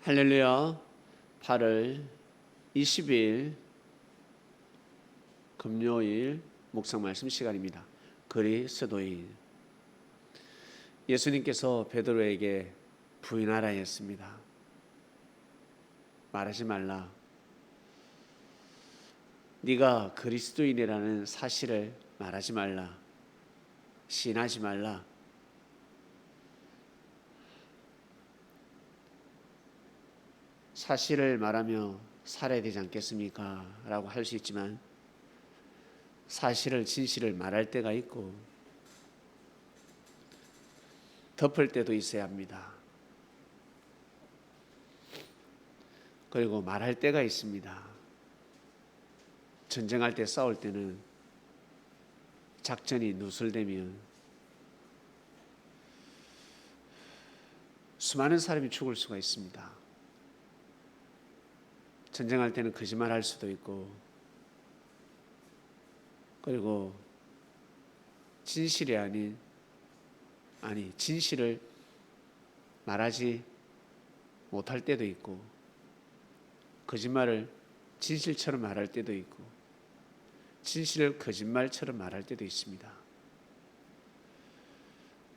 할렐루야. 8월 20일 금요일 묵상 말씀 시간입니다. 그리스도인. 예수님께서 베드로에게 부인하라 했습니다. 말하지 말라. 네가 그리스도인이라는 사실을 말하지 말라. 시인하지 말라. 사실을 말하며 살아야 되지 않겠습니까? 라고 할 수 있지만 사실을 진실을 말할 때가 있고 덮을 때도 있어야 합니다. 그리고 말할 때가 있습니다. 전쟁할 때 싸울 때는 작전이 누설되면 수많은 사람이 죽을 수가 있습니다. 전쟁할 때는 거짓말할 수도 있고, 그리고 진실이 아닌 진실을 말하지 못할 때도 있고, 거짓말을 진실처럼 말할 때도 있고, 진실을 거짓말처럼 말할 때도 있습니다.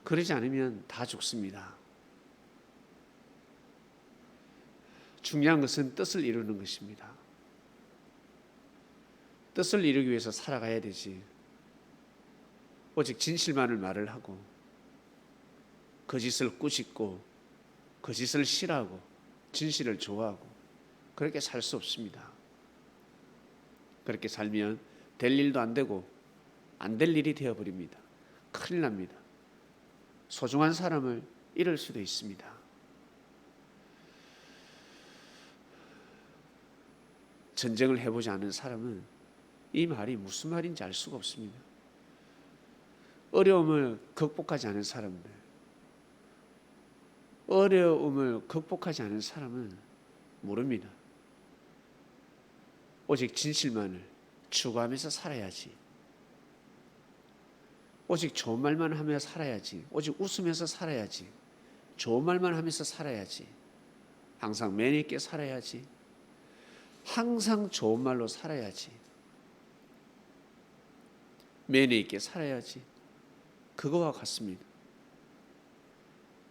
그러지 않으면 다 죽습니다. 중요한 것은 뜻을 이루는 것입니다. 뜻을 이루기 위해서 살아가야 되지. 오직 진실만을 말을 하고 거짓을 꾸짖고 거짓을 싫어하고 진실을 좋아하고 그렇게 살 수 없습니다. 그렇게 살면 될 일도 안 되고 안 될 일이 되어버립니다. 큰일 납니다. 소중한 사람을 잃을 수도 있습니다. 전쟁을 해보지 않은 사람은 이 말이 무슨 말인지 알 수가 없습니다. 어려움을 극복하지 않은 사람들, 어려움을 극복하지 않은 사람은 모릅니다. 오직 진실만을 추구하면서 살아야지. 오직 좋은 말만 하며 살아야지. 오직 웃으면서 살아야지. 좋은 말만 하면서 살아야지. 항상 매너 있게 살아야지. 항상 좋은 말로 살아야지. 매너 있게 살아야지. 그거와 같습니다.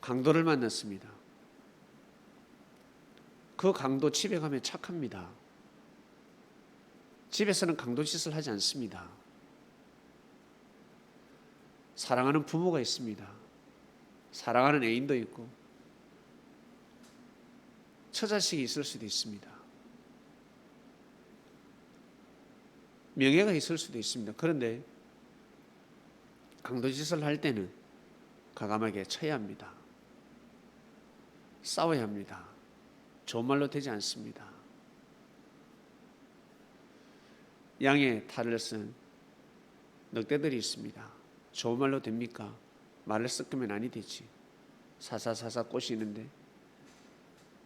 강도를 만났습니다. 그 강도 집에 가면 착합니다. 집에서는 강도 짓을 하지 않습니다. 사랑하는 부모가 있습니다. 사랑하는 애인도 있고 처자식이 있을 수도 있습니다. 명예가 있을 수도 있습니다. 그런데 강도짓을 할 때는 과감하게 쳐야 합니다. 싸워야 합니다. 좋은 말로 되지 않습니다. 양의 탈을 쓴 늑대들이 있습니다. 좋은 말로 됩니까? 말을 섞으면 아니 되지. 사사사사 꼬시는데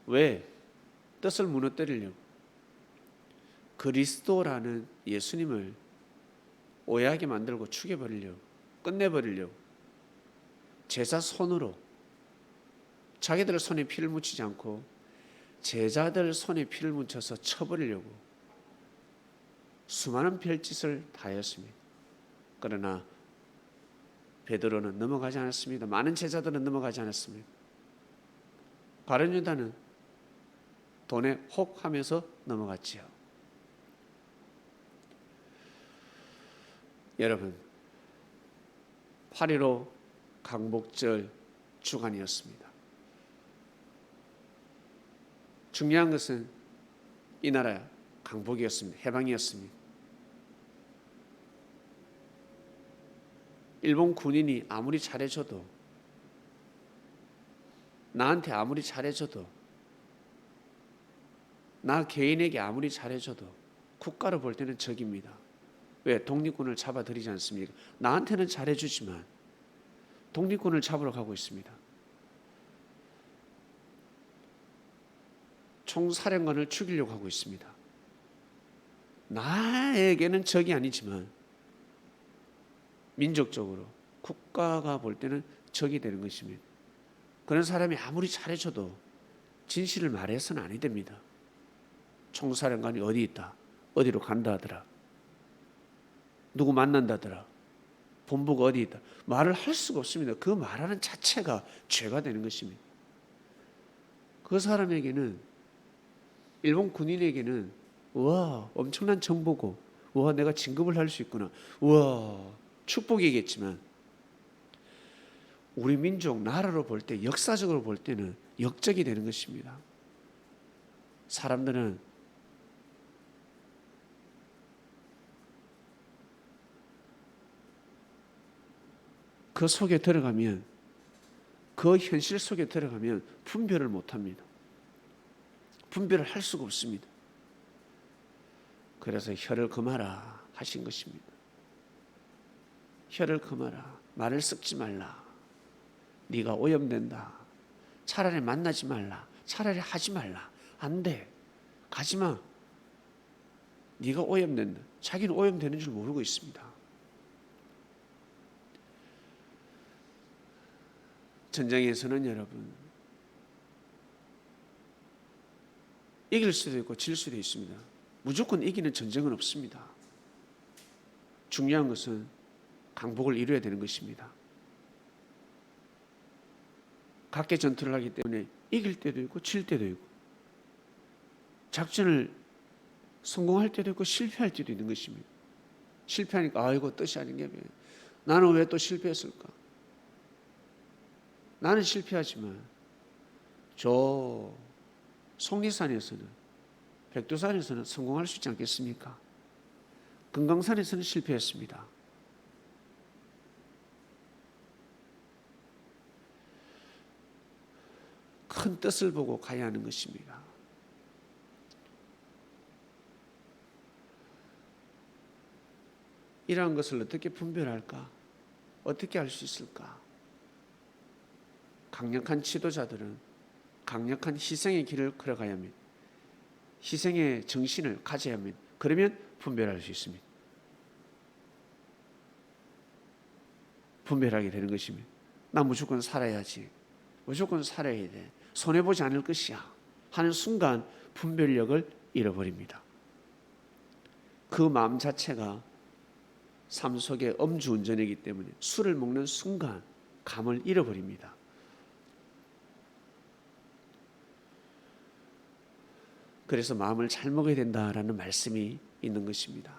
왜? 뜻을 무너뜨리려고. 그리스도라는 예수님을 오해하게 만들고 죽여버리려고, 끝내버리려고 제자 손으로 자기들 손에 피를 묻히지 않고 제자들 손에 피를 묻혀서 쳐버리려고 수많은 별짓을 다했습니다. 그러나 베드로는 넘어가지 않았습니다. 많은 제자들은 넘어가지 않았습니다. 가룟 유다는 돈에 혹 하면서 넘어갔지요. 여러분, 8.15 강복절 주간이었습니다. 중요한 것은 이 나라 강복이었습니다. 해방이었습니다. 일본 군인이 아무리 잘해줘도, 나한테 아무리 잘해줘도, 나 개인에게 아무리 잘해줘도 국가로 볼 때는 적입니다. 왜? 독립군을 잡아들이지 않습니까? 나한테는 잘해주지만 독립군을 잡으러 가고 있습니다. 총사령관을 죽이려고 하고 있습니다. 나에게는 적이 아니지만 민족적으로 국가가 볼 때는 적이 되는 것입니다. 그런 사람이 아무리 잘해줘도 진실을 말해서는 아니 됩니다. 총사령관이 어디 있다, 어디로 간다 하더라, 누구 만난다더라, 본부가 어디 있다, 말을 할 수가 없습니다. 그 말하는 자체가 죄가 되는 것입니다. 그 사람에게는, 일본 군인에게는 와 엄청난 정보고, 와 내가 진급을 할 수 있구나, 와 축복이겠지만, 우리 민족 나라로 볼 때, 역사적으로 볼 때는 역적이 되는 것입니다. 사람들은 그 속에 들어가면, 그 현실 속에 들어가면 분별을 못합니다. 분별을 할 수가 없습니다. 그래서 혀를 금하라 하신 것입니다. 혀를 금하라, 말을 섞지 말라, 네가 오염된다, 차라리 만나지 말라, 차라리 하지 말라, 안 돼, 가지마, 네가 오염된다. 자기는 오염되는 줄 모르고 있습니다. 전쟁에서는 여러분, 이길 수도 있고 질 수도 있습니다. 무조건 이기는 전쟁은 없습니다. 중요한 것은 강복을 이루어야 되는 것입니다. 각계 전투를 하기 때문에 이길 때도 있고 질 때도 있고, 작전을 성공할 때도 있고 실패할 때도 있는 것입니다. 실패하니까 아이고 뜻이 아닌 게, 나는 왜 또 실패했을까? 나는 실패하지만 저 속리산에서는, 백두산에서는 성공할 수 있지 않겠습니까? 금강산에서는 실패했습니다. 큰 뜻을 보고 가야 하는 것입니다. 이러한 것을 어떻게 분별할까? 어떻게 알 수 있을까? 강력한 지도자들은 강력한 희생의 길을 걸어가야 합니다. 희생의 정신을 가져야 합니다. 그러면 분별할 수 있습니다. 분별하게 되는 것입니다. 나 무조건 살아야지, 무조건 살아야 돼, 손해보지 않을 것이야 하는 순간 분별력을 잃어버립니다. 그 마음 자체가 삶 속의 음주운전이기 때문에 술을 먹는 순간 감을 잃어버립니다. 그래서 마음을 잘 먹어야 된다라는 말씀이 있는 것입니다.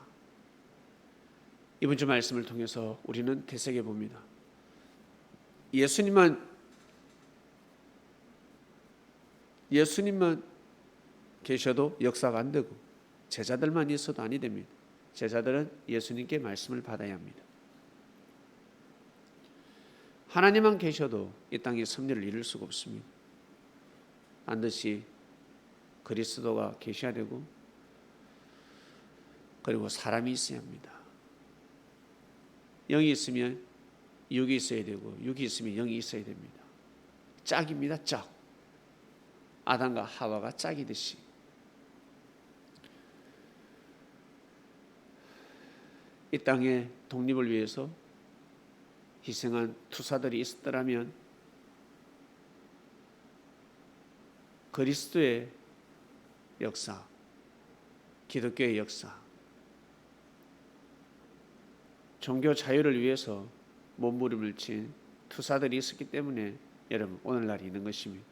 이번 주 말씀을 통해서 우리는 되새겨 봅니다. 예수님만 계셔도 역사가 안 되고, 제자들만 있어도 아니 됩니다. 제자들은 예수님께 말씀을 받아야 합니다. 하나님만 계셔도 이 땅에 섭리를 이룰 수가 없습니다. 반드시 그리스도가 계셔야 되고, 그리고 사람이 있어야 합니다. 영이 있으면 육이 있어야 되고, 육이 있으면 영이 있어야 됩니다. 짝입니다, 짝. 아담과 하와가 짝이듯이. 이 땅의 독립을 위해서 희생한 투사들이 있었더라면 그리스도의 역사, 기독교의 역사, 종교 자유를 위해서 몸부림을 친 투사들이 있었기 때문에 여러분 오늘날이 있는 것입니다.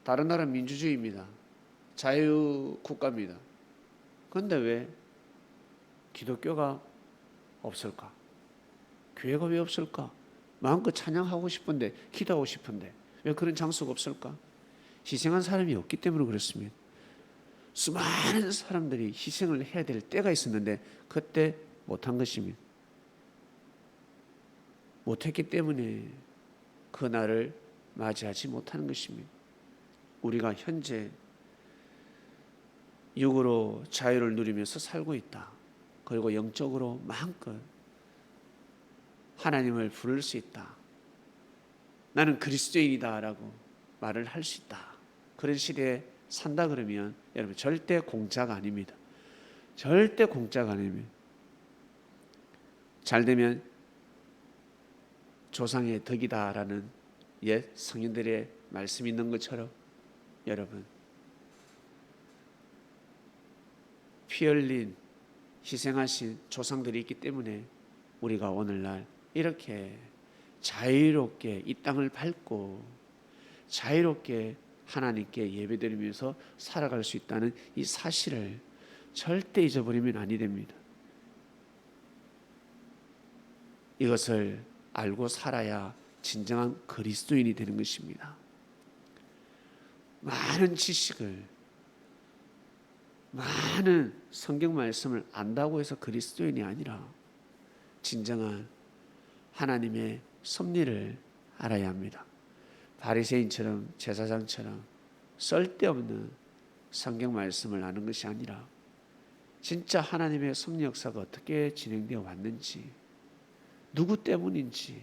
다른 나라는 민주주의입니다. 자유국가입니다. 그런데 왜 기독교가 없을까? 교회가 왜 없을까? 마음껏 찬양하고 싶은데, 기도하고 싶은데 왜 그런 장소가 없을까? 희생한 사람이 없기 때문에 그렇습니다. 수많은 사람들이 희생을 해야 될 때가 있었는데 그때 못한 것입니다. 못했기 때문에 그날을 맞이하지 못하는 것입니다. 우리가 현재 육으로 자유를 누리면서 살고 있다. 그리고 영적으로 마음껏 하나님을 부를 수 있다. 나는 그리스도인이다 라고 말을 할 수 있다. 그런 시대에 산다 그러면 여러분 절대 공짜가 아닙니다. 절대 공짜가 아닙니다. 잘 되면 조상의 덕이다라는 옛 성인들의 말씀이 있는 것처럼 여러분 피 흘린 희생하신 조상들이 있기 때문에 우리가 오늘날 이렇게 자유롭게 이 땅을 밟고 자유롭게 하나님께 예배드리면서 살아갈 수 있다는 이 사실을 절대 잊어버리면 아니 됩니다. 이것을 알고 살아야 진정한 그리스도인이 되는 것입니다. 많은 지식을, 많은 성경 말씀을 안다고 해서 그리스도인이 아니라 진정한 하나님의 섭리를 알아야 합니다. 바리새인처럼 제사장처럼 쓸데없는 성경 말씀을 아는 것이 아니라 진짜 하나님의 섭리 역사가 어떻게 진행되어 왔는지, 누구 때문인지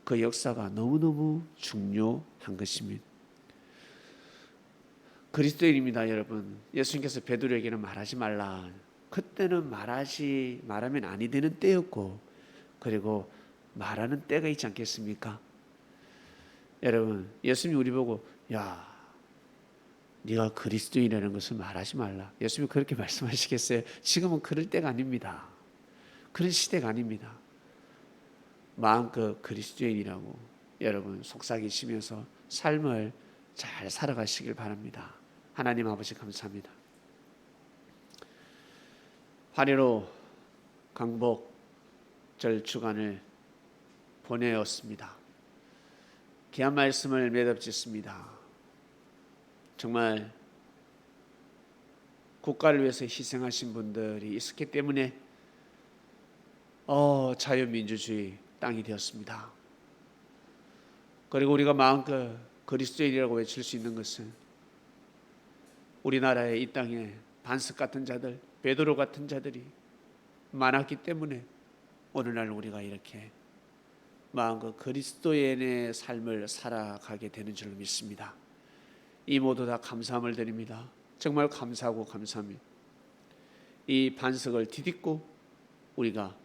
그 역사가 너무너무 중요한 것입니다. 그리스도인입니다, 여러분. 예수님께서 베드로에게는 말하지 말라. 그때는 말하면 아니 되는 때였고, 그리고 말하는 때가 있지 않겠습니까? 여러분, 예수님이 우리 보고 야, 네가 그리스도인이라는 것을 말하지 말라. 예수님이 그렇게 말씀하시겠어요? 지금은 그럴 때가 아닙니다. 그런 시대가 아닙니다. 마음껏 그리스도인이라고 여러분 속삭이시면서 삶을 잘 살아가시길 바랍니다. 하나님 아버지 감사합니다. 한해로 강복절 주간을 보내었습니다. 귀한 말씀을 매듭짓습니다. 정말 국가를 위해서 희생하신 분들이 있었기 때문에 자유민주주의 땅이 되었습니다. 그리고 우리가 마음껏 그리스도인이라고 외칠 수 있는 것은 우리나라의 이 땅에 반석 같은 자들, 베드로 같은 자들이 많았기 때문에 오늘날 우리가 이렇게 마음껏 그리스도인의 삶을 살아가게 되는 줄로 믿습니다. 이 모두 다 감사함을 드립니다. 정말 감사하고 감사합니다. 이 반석을 디딛고 우리가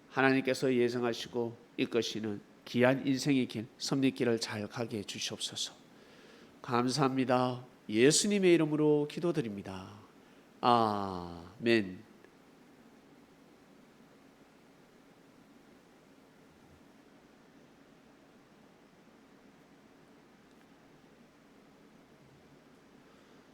하나님께서 예정하시고 이끄시는 귀한 인생의 길, 섭리길을 잘 가게 해 주시옵소서. 감사합니다. 예수님의 이름으로 기도드립니다. 아멘.